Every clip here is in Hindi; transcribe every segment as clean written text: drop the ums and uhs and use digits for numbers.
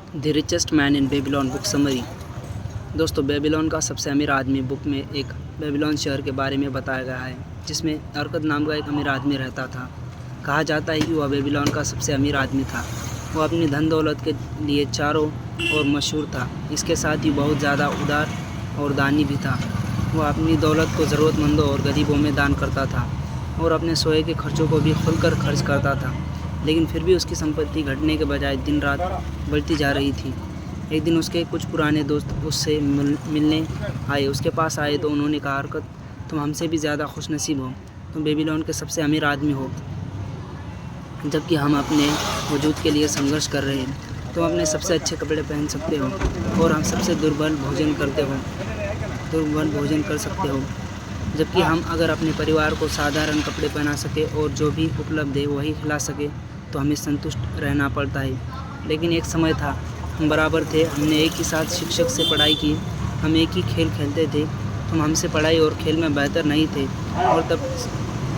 The richest man in Babylon book summary. दोस्तों, बेबीलोन का सबसे अमीर आदमी बुक में एक बेबीलोन शहर के बारे में बताया गया है जिसमें अरकद नाम का एक अमीर आदमी रहता था। कहा जाता है कि वह बेबीलोन का सबसे अमीर आदमी था। वह अपनी धन दौलत के लिए चारों ओर मशहूर था। इसके साथ ही बहुत ज़्यादा उदार और दानी भी था। वह अपनी दौलत को ज़रूरतमंदों और गरीबों में दान करता था और अपने सोए के खर्चों को भी खुलकर खर्च करता था। लेकिन फिर भी उसकी संपत्ति घटने के बजाय दिन रात बढ़ती जा रही थी। एक दिन उसके कुछ पुराने दोस्त उससे मिलने आए। उसके पास आए तो उन्होंने कहा, अरकद, तुम हमसे भी ज़्यादा खुशनसीब हो। तुम बेबीलोन के सबसे अमीर आदमी हो, जबकि हम अपने वजूद के लिए संघर्ष कर रहे हैं। तुम अपने सबसे अच्छे कपड़े पहन सकते हो और हम सबसे दुर्बल भोजन कर सकते हो, जबकि हम अगर अपने परिवार को साधारण कपड़े पहना सके और जो भी उपलब्ध है वही खिला सके तो हमें संतुष्ट रहना पड़ता है। लेकिन एक समय था, हम बराबर थे। हमने एक ही साथ शिक्षक से पढ़ाई की, हम एक ही खेल खेलते थे। तुम हमसे पढ़ाई और खेल में बेहतर नहीं थे और तब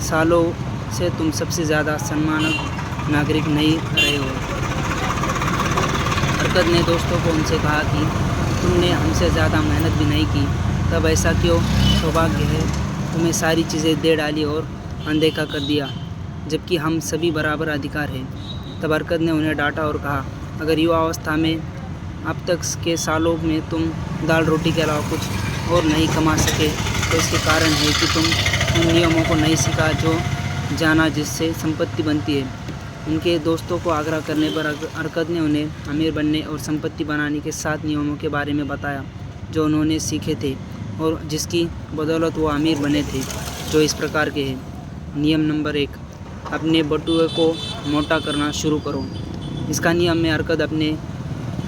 सालों से तुम सबसे ज़्यादा सम्मानित नागरिक नहीं रहे हो। अरकद ने दोस्तों को उनसे कहा कि तुमने हमसे ज़्यादा मेहनत भी नहीं की, तब ऐसा क्यों? सौभाग्य है तुम्हें सारी चीज़ें दे डाली और अनदेखा कर दिया, जबकि हम सभी बराबर अधिकार हैं। तब अरकद ने उन्हें डांटा और कहा, अगर युवा अवस्था में अब तक के सालों में तुम दाल रोटी के अलावा कुछ और नहीं कमा सके तो इसके कारण है कि तुम उन नियमों को नहीं सीखा जो जाना जिससे संपत्ति बनती है। उनके दोस्तों को आग्रह करने पर अरकद ने उन्हें अमीर बनने और संपत्ति बनाने के 7 नियमों के बारे में बताया जो उन्होंने सीखे थे और जिसकी बदौलत वो अमीर बने थे, जो इस प्रकार के हैं। नियम नंबर 1, अपने बटुए को मोटा करना शुरू करो। इसका नियम में अरकद अपने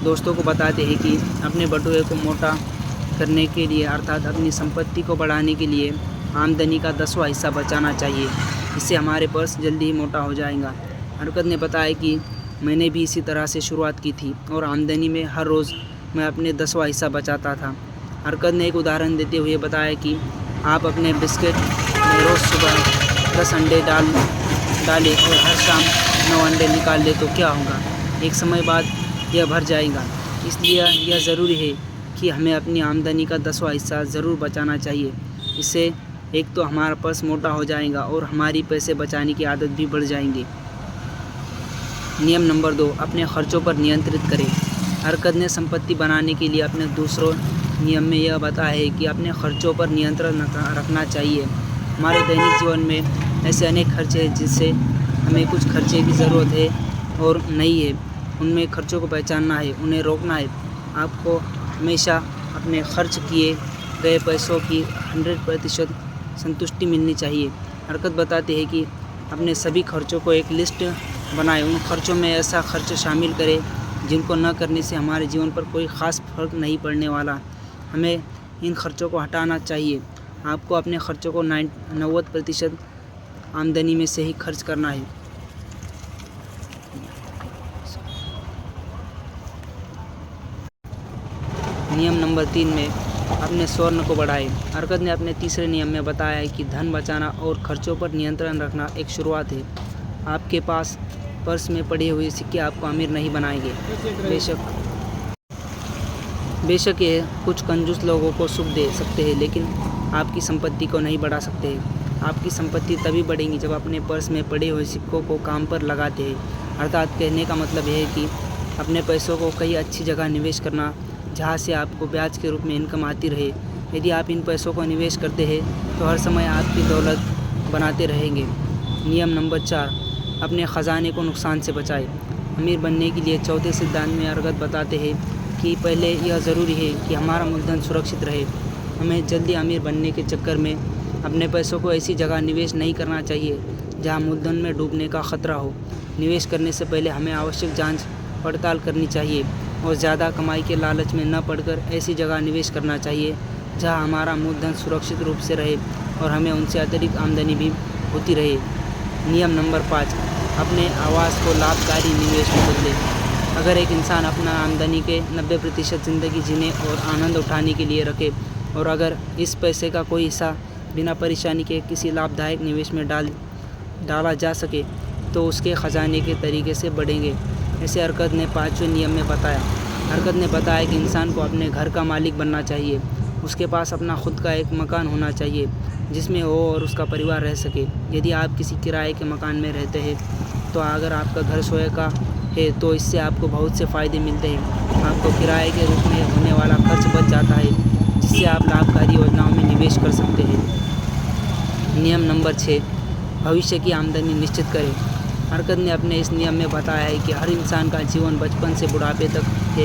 दोस्तों को बताते हैं कि अपने बटुए को मोटा करने के लिए, अर्थात अपनी संपत्ति को बढ़ाने के लिए आमदनी का 10वां हिस्सा बचाना चाहिए। इससे हमारे पर्स जल्दी ही मोटा हो जाएगा। अरकद ने बताया कि मैंने भी इसी तरह से शुरुआत की थी और आमदनी में हर रोज़ मैं अपने 10वां हिस्सा बचाता था। अरकद ने एक उदाहरण देते हुए बताया कि आप अपने बिस्किट में रोज़ सुबह 10 अंडे डालें और हर शाम 9 अंडे निकाल लें तो क्या होगा? एक समय बाद यह भर जाएगा। इसलिए यह ज़रूरी है कि हमें अपनी आमदनी का 10वां हिस्सा ज़रूर बचाना चाहिए। इससे एक तो हमारा पर्स मोटा हो जाएगा और हमारी पैसे बचाने की आदत भी बढ़ जाएंगी। नियम नंबर 2, अपने खर्चों पर नियंत्रित करें। अरकद ने संपत्ति बनाने के लिए अपने दूसरों नियम में यह बताया है कि अपने खर्चों पर नियंत्रण रखना चाहिए। हमारे दैनिक जीवन में ऐसे अनेक खर्चे हैं जिससे हमें कुछ खर्चे की ज़रूरत है और नहीं है। उनमें खर्चों को पहचानना है, उन्हें रोकना है। आपको हमेशा अपने खर्च किए गए पैसों की 100% संतुष्टि मिलनी चाहिए। अरकद बताते हैं कि अपने सभी खर्चों को एक लिस्ट बनाएं। उन खर्चों में ऐसा खर्च शामिल करें जिनको न करने से हमारे जीवन पर कोई ख़ास फर्क नहीं पड़ने वाला। हमें इन खर्चों को हटाना चाहिए। आपको अपने खर्चों को 90% आमदनी में से ही खर्च करना है। नियम नंबर 3 में अपने स्वर्ण को बढ़ाएं। अरकद ने अपने तीसरे नियम में बताया है कि धन बचाना और खर्चों पर नियंत्रण रखना एक शुरुआत है। आपके पास पर्स में पड़े हुए सिक्के आपको अमीर नहीं बनाएंगे। बेशक ये कुछ कंजूस लोगों को सुख दे सकते हैं, लेकिन आपकी संपत्ति को नहीं बढ़ा सकते हैं। आपकी संपत्ति तभी बढ़ेगी जब अपने पर्स में पड़े हुए सिक्कों को काम पर लगाते हैं। अर्थात कहने का मतलब यह है कि अपने पैसों को कई अच्छी जगह निवेश करना जहाँ से आपको ब्याज के रूप में इनकम आती रहे। यदि आप इन पैसों को निवेश करते हैं तो हर समय आपकी दौलत बनाते रहेंगे। नियम नंबर 4, अपने ख़जाने को नुकसान से बचाएं। अमीर बनने के लिए चौथे सिद्धांत में अरकद बताते हैं कि पहले यह ज़रूरी है कि हमारा मूलधन सुरक्षित रहे। हमें जल्दी अमीर बनने के चक्कर में अपने पैसों को ऐसी जगह निवेश नहीं करना चाहिए जहां मूलधन में डूबने का ख़तरा हो। निवेश करने से पहले हमें आवश्यक जांच पड़ताल करनी चाहिए और ज़्यादा कमाई के लालच में न पड़कर ऐसी जगह निवेश करना चाहिए जहां हमारा मूलधन सुरक्षित रूप से रहे और हमें उनसे अतिरिक्त आमदनी भी होती रहे। नियम नंबर 5, अपने आवास को लाभकारी निवेश में बदलें। अगर एक इंसान अपना आमदनी के 90% ज़िंदगी जीने और आनंद उठाने के लिए रखे और अगर इस पैसे का कोई हिस्सा बिना परेशानी के किसी लाभदायक निवेश में डाला जा सके तो उसके ख़जाने के तरीके से बढ़ेंगे। ऐसे अरकद ने 5वें नियम में बताया। हरकत ने बताया कि इंसान को अपने घर का मालिक बनना चाहिए। उसके पास अपना खुद का एक मकान होना चाहिए जिसमें वो और उसका परिवार रह सके। यदि आप किसी किराए के मकान में रहते हैं तो अगर आपका घर सोए का है तो इससे आपको बहुत से फ़ायदे मिलते हैं। आपको किराए के रूप में होने वाला खर्च बच जाता है जिससे आप लाभकारी योजनाओं में निवेश कर सकते हैं। नियम नंबर 6, भविष्य की आमदनी निश्चित करें। हरकत ने अपने इस नियम में बताया है कि हर इंसान का जीवन बचपन से बुढ़ापे तक है।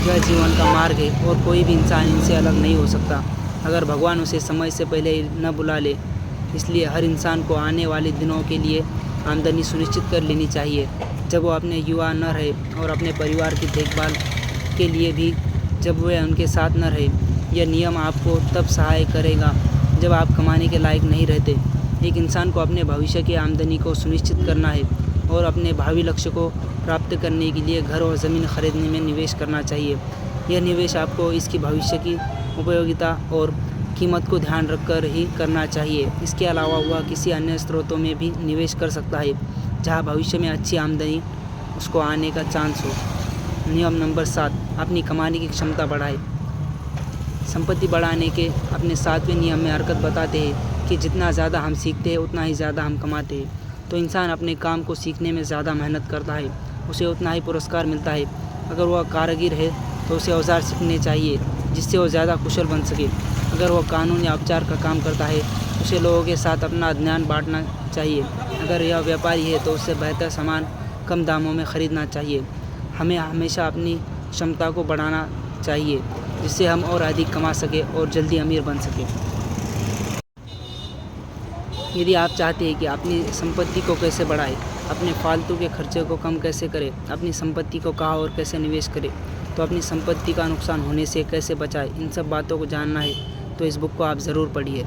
यह जीवन का मार्ग है और कोई भी इंसान इनसे अलग नहीं हो सकता अगर भगवान उसे समय से पहले न बुला ले। इसलिए हर इंसान को आने वाले दिनों के लिए आमदनी सुनिश्चित कर लेनी चाहिए जब वो अपने युवा न रहे और अपने परिवार की देखभाल के लिए भी जब वह उनके साथ न रहे। यह नियम आपको तब सहाय करेगा जब आप कमाने के लायक नहीं रहते। एक इंसान को अपने भविष्य की आमदनी को सुनिश्चित करना है और अपने भावी लक्ष्य को प्राप्त करने के लिए घर और ज़मीन खरीदने में निवेश करना चाहिए। यह निवेश आपको इसकी भविष्य की उपयोगिता और कीमत को ध्यान रखकर ही करना चाहिए। इसके अलावा वह किसी अन्य स्रोतों में भी निवेश कर सकता है जहां भविष्य में अच्छी आमदनी उसको आने का चांस हो। नियम नंबर 7, अपनी कमाने की क्षमता बढ़ाए। संपत्ति बढ़ाने के अपने 7वें नियम में हरकत बताते हैं कि जितना ज़्यादा हम सीखते हैं उतना ही ज़्यादा हम कमाते हैं। तो इंसान अपने काम को सीखने में ज़्यादा मेहनत करता है, उसे उतना ही पुरस्कार मिलता है। अगर वह कारीगर है तो उसे औजार सीखने चाहिए जिससे वो ज़्यादा कुशल बन सके। अगर वह कानून या उपचार का काम करता है उसे लोगों के साथ अपना ज्ञान बांटना चाहिए। अगर यह व्यापारी है तो उससे बेहतर सामान कम दामों में ख़रीदना चाहिए। हमें हमेशा अपनी क्षमता को बढ़ाना चाहिए जिससे हम और अधिक कमा सकें और जल्दी अमीर बन सकें। यदि आप चाहते हैं कि अपनी संपत्ति को कैसे बढ़ाएं, अपने फालतू के खर्चे को कम कैसे करें, अपनी संपत्ति को कहाँ और कैसे निवेश करें, तो अपनी संपत्ति का नुकसान होने से कैसे बचाएं, इन सब बातों को जानना है तो इस बुक को आप ज़रूर पढ़िए।